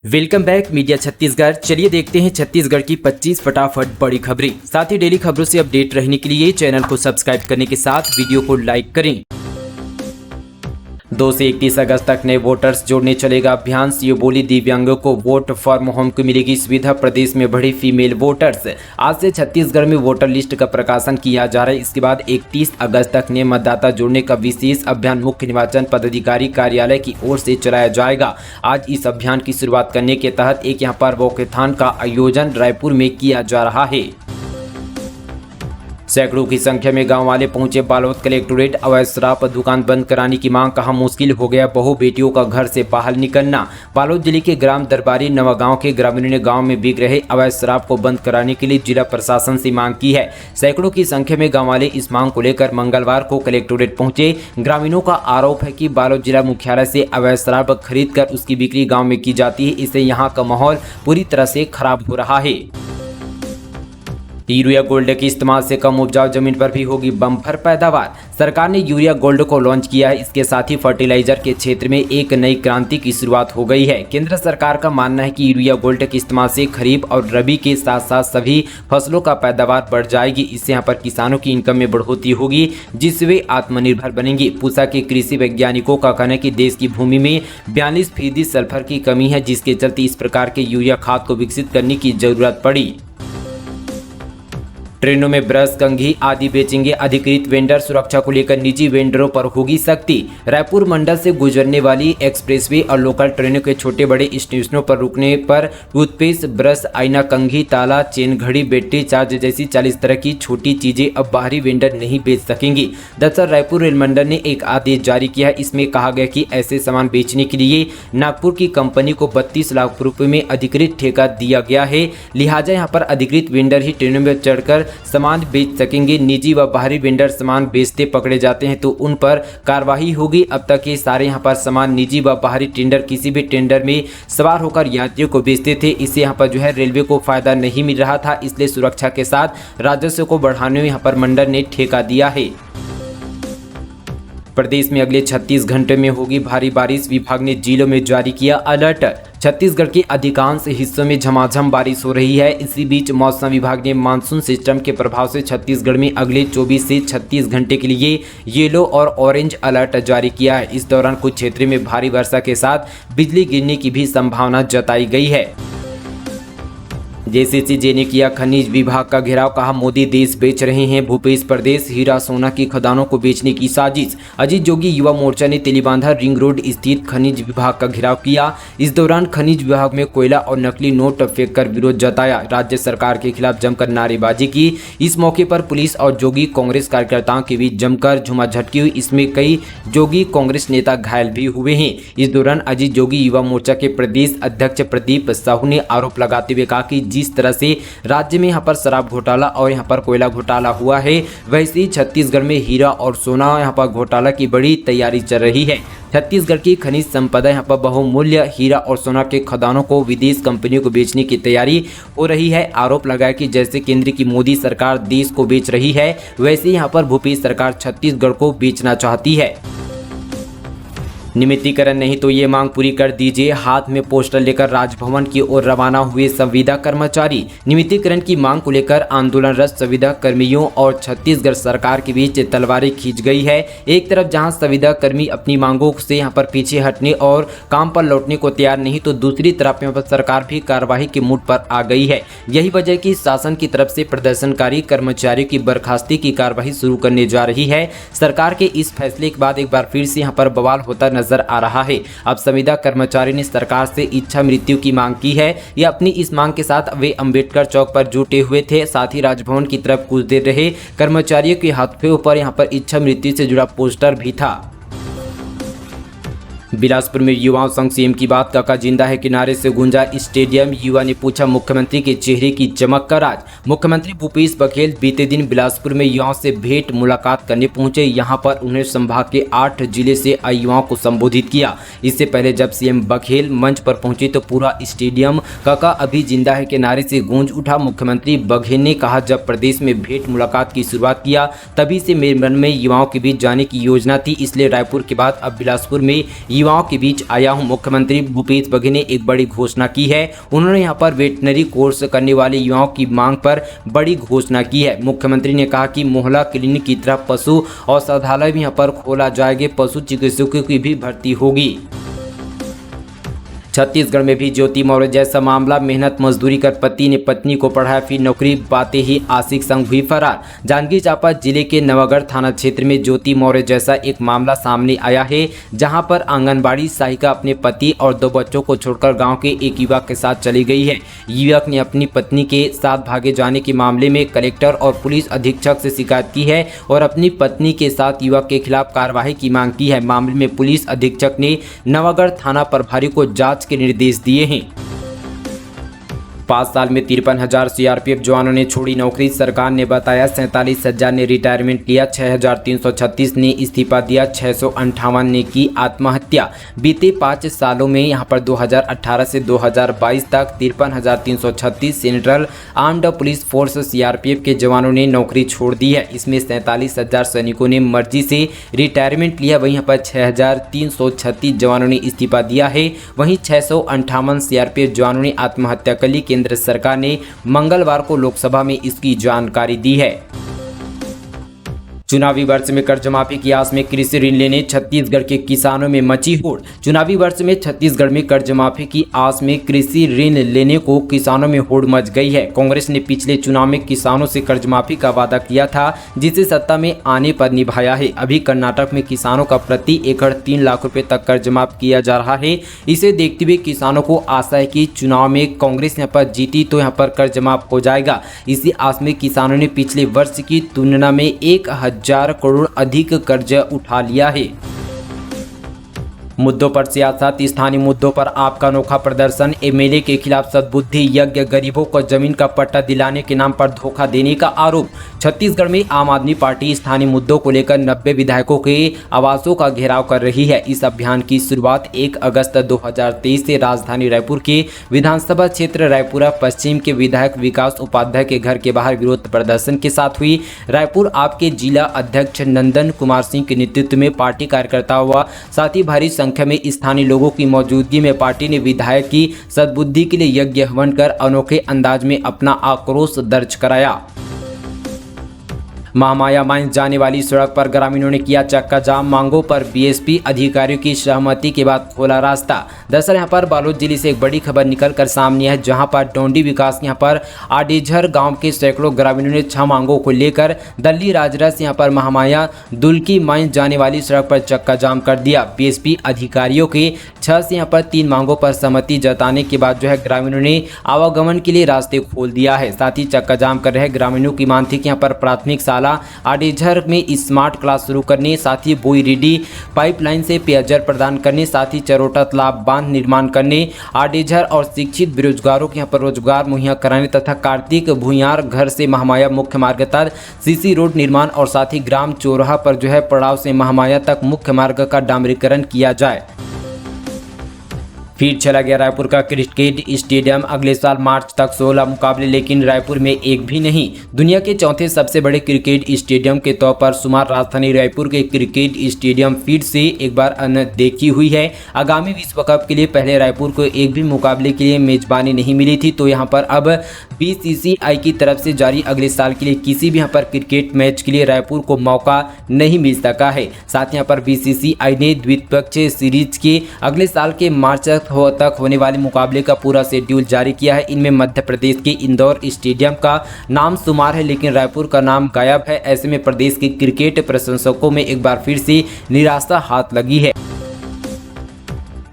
Welcome back media Chhattisgarh. चलिए देखते हैं छत्तीसगढ़ की 25 फटाफट बड़ी खबरें। साथ ही डेली खबरों से अपडेट रहने के लिए चैनल को सब्सक्राइब करने के साथ वीडियो को लाइक करें। 2 से 31 अगस्त तक नए वोटर्स जोड़ने चलेगा अभियान। सीओ बोली दिव्यांगों को वोट फ्रॉम होम को मिलेगी सुविधा। प्रदेश में बढ़ी फीमेल वोटर्स। आज से छत्तीसगढ़ में वोटर लिस्ट का प्रकाशन किया जा रहा है। इसके बाद 31 अगस्त तक नए मतदाता जोड़ने का विशेष अभियान मुख्य निर्वाचन पदाधिकारी कार्यालय की ओर से चलाया जाएगा। आज इस अभियान की शुरुआत करने के तहत एक यहाँ पर वॉकेथॉन का आयोजन रायपुर में किया जा रहा है। सैकड़ों की संख्या में गांव वाले पहुंचे बालोद कलेक्टोरेट। अवैध शराब दुकान बंद कराने की मांग। कहा मुश्किल हो गया बहु बेटियों का घर से बाहर निकलना। बालोद जिले के ग्राम दरबारी नवागांव के ग्रामीणों ने गांव में बिक रहे अवैध शराब को बंद कराने के लिए जिला प्रशासन से मांग की है। सैकड़ों की संख्या में गाँव वाले इस मांग को लेकर मंगलवार को कलेक्टोरेट पहुंचे। ग्रामीणों का आरोप है कि बालोद जिला मुख्यालय से अवैध शराब खरीद कर उसकी बिक्री गाँव में की जाती है। इससे यहाँ का माहौल पूरी तरह से खराब हो रहा है। यूरिया गोल्ड के इस्तेमाल से कम उपजाऊ जमीन पर भी होगी बम्पर पैदावार। सरकार ने यूरिया गोल्ड को लॉन्च किया है। इसके साथ ही फर्टिलाइजर के क्षेत्र में एक नई क्रांति की शुरुआत हो गई है। केंद्र सरकार का मानना है कि यूरिया गोल्ड के इस्तेमाल से खरीफ और रबी के साथ साथ सभी फसलों का पैदावार बढ़ जाएगी। इससे यहाँ पर किसानों की इनकम में बढ़ोतरी होगी, जिससे वे आत्मनिर्भर बनेंगे। पूसा के कृषि वैज्ञानिकों का कहना है कि देश की भूमि में 42% सल्फर की कमी है, जिसके चलते इस प्रकार के यूरिया खाद को विकसित करने की जरूरत पड़ी। ट्रेनों में ब्रश, कंघी आदि बेचेंगे अधिकृत वेंडर। सुरक्षा को लेकर निजी वेंडरों पर होगी सख्ती। रायपुर मंडल से गुजरने वाली एक्सप्रेसवे और लोकल ट्रेनों के छोटे बड़े स्टेशनों पर रुकने पर टूथपेस्ट, ब्रश, आईना, कंघी, ताला, चेन घड़ी, बैटरी चार्ज जैसी 40 तरह की छोटी चीजें अब बाहरी वेंडर नहीं बेच सकेंगे। दरअसल रायपुर रेल मंडल ने एक आदेश जारी किया है। इसमें कहा गया कि ऐसे सामान बेचने के लिए नागपुर की कंपनी को 32 लाख रुपए में अधिकृत ठेका दिया गया है। लिहाजा यहाँ पर अधिकृत वेंडर ही ट्रेनों में चढ़कर सामान बेच सकेंगे। निजी व बाहरी वेंडर सामान बेचते पकड़े जाते हैं तो उन पर कार्रवाई होगी। अब तक ये सारे यहाँ पर सामान निजी व बाहरी टेंडर किसी भी टेंडर में सवार होकर यात्रियों को बेचते थे। इससे यहाँ पर जो है रेलवे को फायदा नहीं मिल रहा था। इसलिए सुरक्षा के साथ राजस्व को बढ़ाने में यहाँ पर मंडल ने ठेका दिया है। प्रदेश में अगले 36 घंटे में होगी भारी बारिश। विभाग ने जिलों में जारी किया अलर्ट। छत्तीसगढ़ के अधिकांश हिस्सों में झमाझम बारिश हो रही है। इसी बीच मौसम विभाग ने मानसून सिस्टम के प्रभाव से छत्तीसगढ़ में अगले 24 से 36 घंटे के लिए येलो और ऑरेंज अलर्ट जारी किया है। इस दौरान कुछ क्षेत्रों में भारी वर्षा के साथ बिजली गिरने की भी संभावना जताई गई है। जेसीसी ने किया खनिज विभाग का घेराव। कहा मोदी देश बेच रहे हैं। भूपेश प्रदेश हीरा सोना की खदानों को बेचने की साजिश। अजीत जोगी युवा मोर्चा ने तेलीबांधा रिंग रोड स्थित खनिज विभाग का घेराव किया। इस दौरान खनिज विभाग में कोयला और नकली नोट फेंककर विरोध जताया। राज्य सरकार के खिलाफ जमकर नारेबाजी की। इस मौके पर पुलिस और जोगी कांग्रेस कार्यकर्ताओं के बीच जमकर झुमाझटकी हुई। इसमें कई जोगी कांग्रेस नेता घायल भी हुए हैं। इस दौरान अजीत जोगी युवा मोर्चा के प्रदेश अध्यक्ष प्रदीप साहू ने आरोप लगाते हुए कहा कि जिस तरह से राज्य में यहाँ पर शराब घोटाला और यहाँ पर कोयला घोटाला हुआ है, वैसे ही छत्तीसगढ़ में हीरा और सोना यहाँ पर घोटाला की बड़ी तैयारी चल रही है। छत्तीसगढ़ की खनिज संपदा यहाँ पर बहुमूल्य हीरा और सोना के खदानों को विदेश कंपनियों को बेचने की तैयारी हो रही है। आरोप लगाया कि जैसे केंद्र की मोदी सरकार देश को बेच रही है, वैसे ही यहाँ पर भूपेश सरकार छत्तीसगढ़ को बेचना चाहती है। नियमितीकरण नहीं तो ये मांग पूरी कर दीजिए। हाथ में पोस्टर लेकर राजभवन की ओर रवाना हुए संविदा कर्मचारी। नियमितीकरण की मांग को लेकर आंदोलनरत संविदा कर्मियों और छत्तीसगढ़ सरकार के बीच तलवारें खींच गई है। एक तरफ जहां संविदा कर्मी अपनी मांगों से यहां पर पीछे हटने और काम पर लौटने को तैयार नहीं, तो दूसरी तरफ यहां पर सरकार भी कार्रवाई के मूड पर आ गई है। यही वजह कि शासन की तरफ से प्रदर्शनकारी कर्मचारियों की बर्खास्ती की कार्रवाई शुरू करने जा रही है। सरकार के इस फैसले के बाद एक बार फिर से यहाँ पर बवाल होता नजर आ रहा है। अब संविदा कर्मचारी ने सरकार से इच्छा मृत्यु की मांग की है। या अपनी इस मांग के साथ वे अंबेडकर चौक पर जुटे हुए थे। साथ ही राजभवन की तरफ कुछ देर रहे। कर्मचारियों के हाथों पर यहाँ पर इच्छा मृत्यु से जुड़ा पोस्टर भी था। बिलासपुर में युवाओं संग सीएम की बात काका जिंदा है किनारे से गूंजा स्टेडियम। युवा ने पूछा मुख्यमंत्री के चेहरे की चमक का राज। मुख्यमंत्री भूपेश बघेल बीते दिन बिलासपुर में युवाओं से भेंट मुलाकात करने पहुंचे। यहां पर उन्हें संभाग के 8 जिले से आए युवाओं को संबोधित किया। इससे पहले जब सीएम बघेल मंच पर पहुंचे तो पूरा स्टेडियम काका अभी जिंदा है के नारे से गूंज उठा। मुख्यमंत्री बघेल ने कहा, जब प्रदेश में भेंट मुलाकात की शुरुआत किया तभी से मेरे मन में युवाओं के बीच जाने की योजना थी, इसलिए रायपुर के बाद अब बिलासपुर में युवाओं के बीच आया हूं। मुख्यमंत्री भूपेश बघेल ने एक बड़ी घोषणा की है। उन्होंने यहां पर वेटनरी कोर्स करने वाले युवाओं की मांग पर बड़ी घोषणा की है। मुख्यमंत्री ने कहा कि मोहल्ला क्लिनिक की तरह पशु औषधालय भी यहां पर खोला जाएगा, पशु चिकित्सकों की भी भर्ती होगी। छत्तीसगढ़ में भी ज्योति मौर्य जैसा मामला, मेहनत मजदूरी कर पति ने पत्नी को पढ़ाया, फिर नौकरी पाते ही आशिक संग हुई फरार। जांजगीर चांपा जिले के नवागढ़ थाना क्षेत्र में ज्योति मौर्य जैसा एक मामला सामने आया है, जहां पर आंगनबाड़ी सहायिका अपने पति और 2 बच्चों को छोड़कर गांव के एक युवक के साथ चली गई है। युवक ने अपनी पत्नी के साथ भागे जाने के मामले में कलेक्टर और पुलिस अधीक्षक से शिकायत की है और अपनी पत्नी के साथ युवक के खिलाफ कार्रवाई की मांग की है। मामले में पुलिस अधीक्षक ने नवागढ़ थाना प्रभारी को जांच के निर्देश दिए हैं। 5 साल में 53,000 सीआरपीएफ जवानों ने छोड़ी नौकरी, सरकार ने बताया 47,000 ने रिटायरमेंट लिया, 6,336 ने इस्तीफा दिया, 658 ने की आत्महत्या। बीते 5 सालों में यहां पर 2018 से 2022 तक 53,336 central armed police force CRPF के जवानों ने नौकरी छोड़ दी है। इसमें 47,000 सैनिकों ने मर्जी से रिटायरमेंट लिया, वहीं यहाँ पर 6,336 जवानों ने इस्तीफा दिया है। वहीं 658 सीआरपीएफ जवानों ने आत्महत्या कर ली। केंद्र सरकार ने मंगलवार को लोकसभा में इसकी जानकारी दी है। चुनावी वर्ष में कर्ज माफी की आस में कृषि ऋण लेने छत्तीसगढ़ के किसानों में मची होड़। चुनावी वर्ष में छत्तीसगढ़ में कर्ज माफी की आस में कृषि ऋण लेने को किसानों में होड़ मच गई है। कांग्रेस ने पिछले चुनाव में किसानों से कर्ज माफी का वादा किया था, जिसे सत्ता में आने पर निभाया है। अभी कर्नाटक में किसानों का प्रति एकड़ 3 लाख रुपए तक कर्ज माफ किया जा रहा है। इसे देखते हुए किसानों को आशा है कि चुनाव में कांग्रेस यहाँ पर जीती तो यहाँ पर कर्ज माफ हो जाएगा। इसी आस में किसानों ने पिछले वर्ष की तुलना में 1,000 करोड़ अधिक कर्ज उठा लिया है। मुद्दों पर सियासत, स्थानीय मुद्दों पर आपका अनोखा प्रदर्शन, एमएलए के खिलाफ सद्बुद्धि यज्ञ, गरीबों को जमीन का पट्टा दिलाने के नाम पर धोखा देने का आरोप। छत्तीसगढ़ में आम आदमी पार्टी स्थानीय मुद्दों को लेकर 90 विधायकों के आवासों का घेराव कर रही है। इस अभियान की शुरुआत 1 अगस्त 2023 से राजधानी रायपुर के विधानसभा क्षेत्र रायपुरा पश्चिम के विधायक विकास उपाध्याय के घर के बाहर विरोध प्रदर्शन के साथ हुई। रायपुर आपके जिला अध्यक्ष नंदन कुमार सिंह के नेतृत्व में पार्टी कार्यकर्ता हुआ, साथ ही भारी संख्या में स्थानीय लोगों की मौजूदगी में पार्टी ने विधायक की सद्बुद्धि के लिए यज्ञ हवन कर अनोखे अंदाज में अपना आक्रोश दर्ज कराया। महामाया माइंस जाने वाली सड़क पर ग्रामीणों ने किया चक्का जाम, मांगों पर बीएसपी अधिकारियों की सहमति के बाद खोला रास्ता। दरअसल यहाँ पर बालोद जिले से एक बड़ी खबर निकलकर सामने है, जहाँ पर डोंडी विकास यहाँ पर आडेझर गांव के सैकड़ों ग्रामीणों ने 6 मांगों को लेकर दल्ली राजरस यहाँ पर महामाया दुल्की माइंस जाने वाली सड़क पर चक्का जाम कर दिया। बीएसपी अधिकारियों के 6 से यहाँ पर 3 मांगों पर सहमति जताने के बाद जो है ग्रामीणों ने आवागमन के लिए रास्ते खोल दिया है। साथ ही चक्का जाम कर रहे ग्रामीणों की मांग थी कि यहाँ पर प्राथमिक आडेझर में स्मार्ट क्लास शुरू करने, साथ ही बोईरीडी पाइपलाइन से पेयजल प्रदान करने, साथ ही चरोटा तालाब बांध निर्माण करने, आडेझर और शिक्षित बेरोजगारों के यहाँ पर रोजगार मुहैया कराने तथा कार्तिक भूयार घर से महामाया मुख्य मार्ग तक सीसी रोड निर्माण और साथ ही ग्राम चौराहा पर जो है पड़ाव से महामाया तक मुख्य मार्ग का डामरीकरण किया जाए। फिर चला गया रायपुर का क्रिकेट स्टेडियम। अगले साल मार्च तक 16 मुकाबले, लेकिन रायपुर में एक भी नहीं। दुनिया के 4थे सबसे बड़े क्रिकेट स्टेडियम के तौर पर शुमार राजधानी रायपुर के क्रिकेट स्टेडियम फिर से एक बार अनदेखी हुई है। आगामी विश्व कप के लिए पहले रायपुर को एक भी मुकाबले के लिए मेजबानी नहीं मिली थी, तो यहाँ पर अब बीसीसीआई की तरफ से जारी अगले साल के लिए किसी भी यहाँ पर क्रिकेट मैच के लिए रायपुर को मौका नहीं मिल सका है। साथ यहाँ पर बीसीसीआई ने द्विपक्षीय सीरीज के अगले साल के मार्च तक होने वाले मुकाबले का पूरा शेड्यूल जारी किया है। इनमें मध्य प्रदेश के इंदौर स्टेडियम का नाम शुमार है, लेकिन रायपुर का नाम गायब है। ऐसे में प्रदेश के क्रिकेट प्रशंसकों में एक बार फिर से निराशा हाथ लगी है।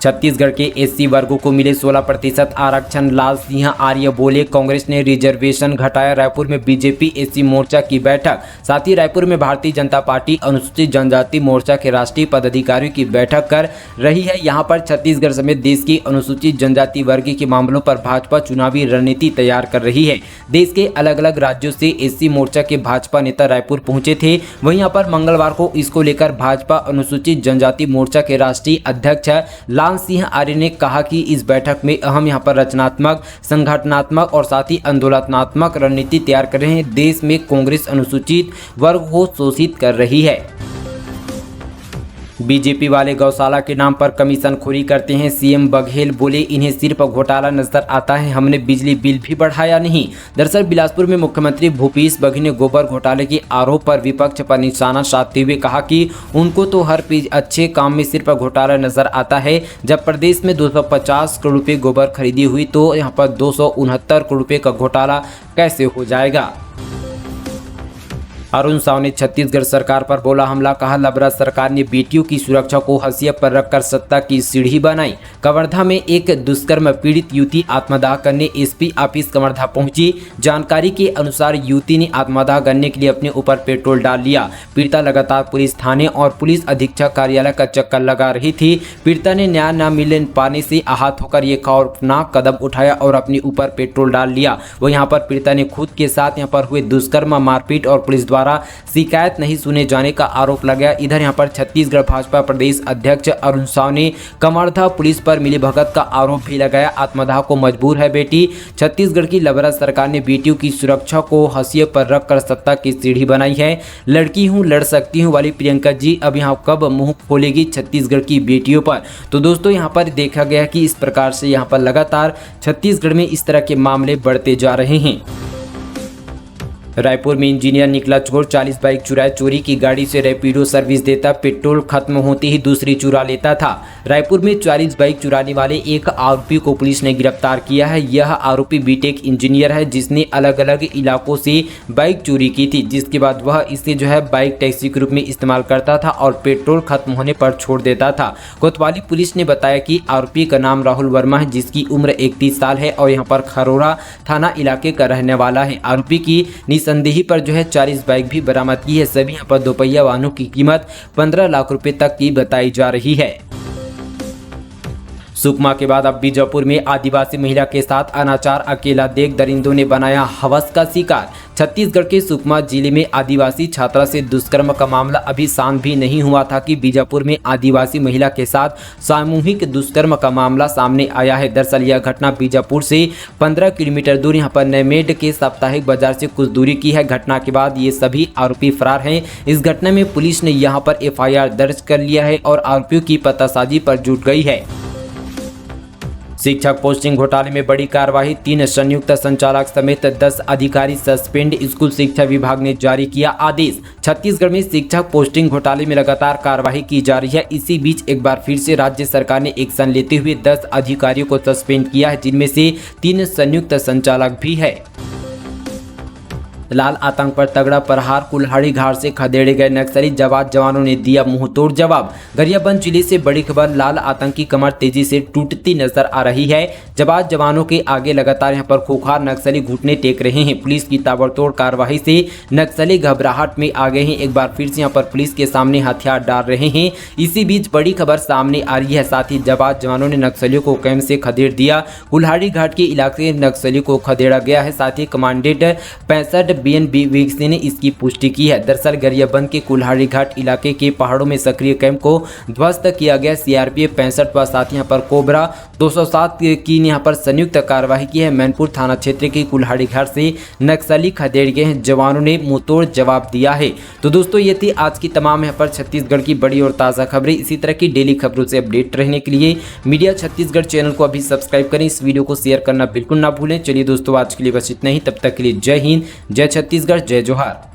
छत्तीसगढ़ के एससी वर्गों को मिले 16% आरक्षण, लाल सिंह आर्य बोले कांग्रेस ने रिजर्वेशन घटाया। रायपुर में बीजेपी एससी मोर्चा की बैठक, साथ ही रायपुर में भारतीय जनता पार्टी अनुसूचित जनजाति मोर्चा के राष्ट्रीय पदाधिकारियों की बैठक कर रही है। यहां पर छत्तीसगढ़ समेत देश की अनुसूचित जनजाति वर्ग के मामलों पर भाजपा चुनावी रणनीति तैयार कर रही है। देश के अलग अलग राज्यों से एससी मोर्चा के भाजपा नेता रायपुर पहुंचे थे। वहीं यहाँ पर मंगलवार को इसको लेकर भाजपा अनुसूचित जनजाति मोर्चा के राष्ट्रीय अध्यक्ष लाल सिंह आर्य ने कहा कि इस बैठक में हम यहाँ पर रचनात्मक, संगठनात्मक और साथ ही आंदोलनात्मक रणनीति तैयार कर रहे हैं। देश में कांग्रेस अनुसूचित वर्ग को शोषित कर रही है। बीजेपी वाले गौशाला के नाम पर कमीशनखोरी करते हैं। सीएम बघेल बोले इन्हें सिर्फ घोटाला नजर आता है, हमने बिजली बिल भी बढ़ाया नहीं। दरअसल बिलासपुर में मुख्यमंत्री भूपेश बघेल ने गोबर घोटाले के आरोप पर विपक्ष पर निशाना साधते हुए कहा कि उनको तो हर अच्छे काम में सिर्फ घोटाला नजर आता है। जब प्रदेश में 250 करोड़ रुपए गोबर खरीदी हुई तो यहाँ पर 269 करोड़ रुपए का घोटाला कैसे हो जाएगा। अरुण साव ने छत्तीसगढ़ सरकार पर बोला हमला, कहा लबरा सरकार ने बेटियों की सुरक्षा को हंसिया पर रखकर सत्ता की सीढ़ी बनाई। कवर्धा में एक दुष्कर्म पीड़ित युवती आत्मदाह करने एसपी ऑफिस कवर्धा पहुंची। जानकारी के अनुसार युवती ने आत्मदाह करने के लिए अपने ऊपर पेट्रोल डाल लिया। पीड़िता लगातार पुलिस थाने और पुलिस अधीक्षक कार्यालय का चक्कर लगा रही थी। पीड़िता ने न्याय न मिल पाने से आहत होकर ये खौफनाक कदम उठाया और अपने ऊपर पेट्रोल डाल लिया। वो यहाँ पर पीड़िता ने खुद के साथ यहाँ पर हुए दुष्कर्म, मारपीट और पुलिस द्वारा शिकायत नहीं सुने जाने का आरोप लगाया। इधर यहां पर छत्तीसगढ़ भाजपा प्रदेश अध्यक्ष अरुण साव ने कवर्धा पुलिस पर मिलीभगत का आरोप भी लगाया। आत्मदाह को मजबूर है बेटी। छत्तीसगढ़ की लबरा सरकार ने बेटियों की सुरक्षा को हंसिए पर रखकर सत्ता की सीढ़ी बनाई है। लड़की हूं, लड़ सकती हूं वाली प्रियंका जी अब यहां कब मुंह खोलेगी छत्तीसगढ़ की बेटियों पर। तो दोस्तों यहां पर देखा गया कि इस प्रकार से यहां पर लगातार छत्तीसगढ़ में इस तरह के मामले बढ़ते जा रहे हैं। रायपुर में इंजीनियर निकला चोर, 40 बाइक चुराए। चोरी की गाड़ी से रैपिडो सर्विस देता, पेट्रोल खत्म होते ही दूसरी चुरा लेता था। रायपुर में 40 बाइक चुराने वाले एक आरोपी को पुलिस ने गिरफ्तार किया है। यह आरोपी बीटेक इंजीनियर है जिसने अलग अलग इलाकों से बाइक चोरी की थी, जिसके बाद वह इसे बाइक टैक्सी के रूप में इस्तेमाल करता था और पेट्रोल खत्म होने पर छोड़ देता था। कोतवाली पुलिस ने बताया कि आरोपी का नाम राहुल वर्मा है जिसकी उम्र 31 साल है और यहाँ पर खरोरा थाना इलाके का रहने वाला है। आरोपी की संदेही पर 40 बाइक भी बरामद की है। सभी यहाँ पर दोपहिया वाहनों की कीमत 15 लाख रुपए तक की बताई जा रही है। सुकमा के बाद अब बीजापुर में आदिवासी महिला के साथ अनाचार, अकेला देख दरिंदों ने बनाया हवस का शिकार। छत्तीसगढ़ के सुकमा जिले में आदिवासी छात्रा से दुष्कर्म का मामला अभी शांत भी नहीं हुआ था कि बीजापुर में आदिवासी महिला के साथ सामूहिक दुष्कर्म का मामला सामने आया है। दरअसल यह घटना बीजापुर से 15 किलोमीटर दूर यहाँ पर नैमेड के साप्ताहिक बाजार से कुछ दूरी की है। घटना के बाद ये सभी आरोपी फरार हैं। इस घटना में पुलिस ने यहाँ पर FIR दर्ज कर लिया है और आरोपियों की पतासाजी पर जुट गई है। शिक्षक पोस्टिंग घोटाले में बड़ी कार्रवाई, 3 संयुक्त संचालक समेत 10 अधिकारी सस्पेंड। स्कूल शिक्षा विभाग ने जारी किया आदेश। छत्तीसगढ़ में शिक्षक पोस्टिंग घोटाले में लगातार कार्रवाई की जा रही है। इसी बीच एक बार फिर से राज्य सरकार ने एक्शन लेते हुए 10 अधिकारियों को सस्पेंड किया है, जिनमें से 3 संयुक्त संचालक भी है। लाल आतंक पर तगड़ा प्रहार, कुल्हाड़ी घाट से खदेड़े गए नक्सली, जवानों ने दिया मुंहतोड़ जवाब। गरियाबंद जिले से बड़ी खबर, लाल आतंक की कमर तेजी से टूटती नजर आ रही है। जवानों के आगे लगातार यहां पर खूंखार नक्सली घुटने टेक रहे हैं। पुलिस की ताबड़तोड़ कार्रवाई से नक्सली घबराहट में आ गए हैं। एक बार फिर से यहां पर पुलिस के सामने हथियार डाल रहे हैं। इसी बीच बड़ी खबर सामने आ रही है। साथ ही जवानों ने नक्सलियों को कैंप से खदेड़ दिया। कुल्हाड़ी घाट के इलाके नक्सलियों को खदेड़ा गया है। साथ ही कमांडेंट 65 BNB ने इसकी पुष्टि की है। दरअसल गरियाबंद के कुल्हाड़ी घाट इलाके के पहाड़ों में सक्रिय कैंप को ध्वस्त किया गया। CRPF 65 व साथ यहाँ पर कोबरा 207 की यहाँ पर संयुक्त कार्रवाई की है। मैनपुर थाना क्षेत्र के कुल्हाड़ी घाट से नक्सली खदेड़ गए हैं। जवानों ने मुंहतोड़ जवाब दिया है। तो दोस्तों ये थी आज की तमाम यहाँ पर छत्तीसगढ़ की बड़ी और ताज़ा खबरें। इसी तरह की डेली खबरों से अपडेट रहने के लिए मीडिया छत्तीसगढ़ चैनल को अभी सब्सक्राइब करें। इस वीडियो को शेयर करना बिल्कुल ना भूलें। चलिए दोस्तों आज के लिए बस इतना ही। तब तक के लिए जय हिंद, जय छत्तीसगढ़, जय जोहार।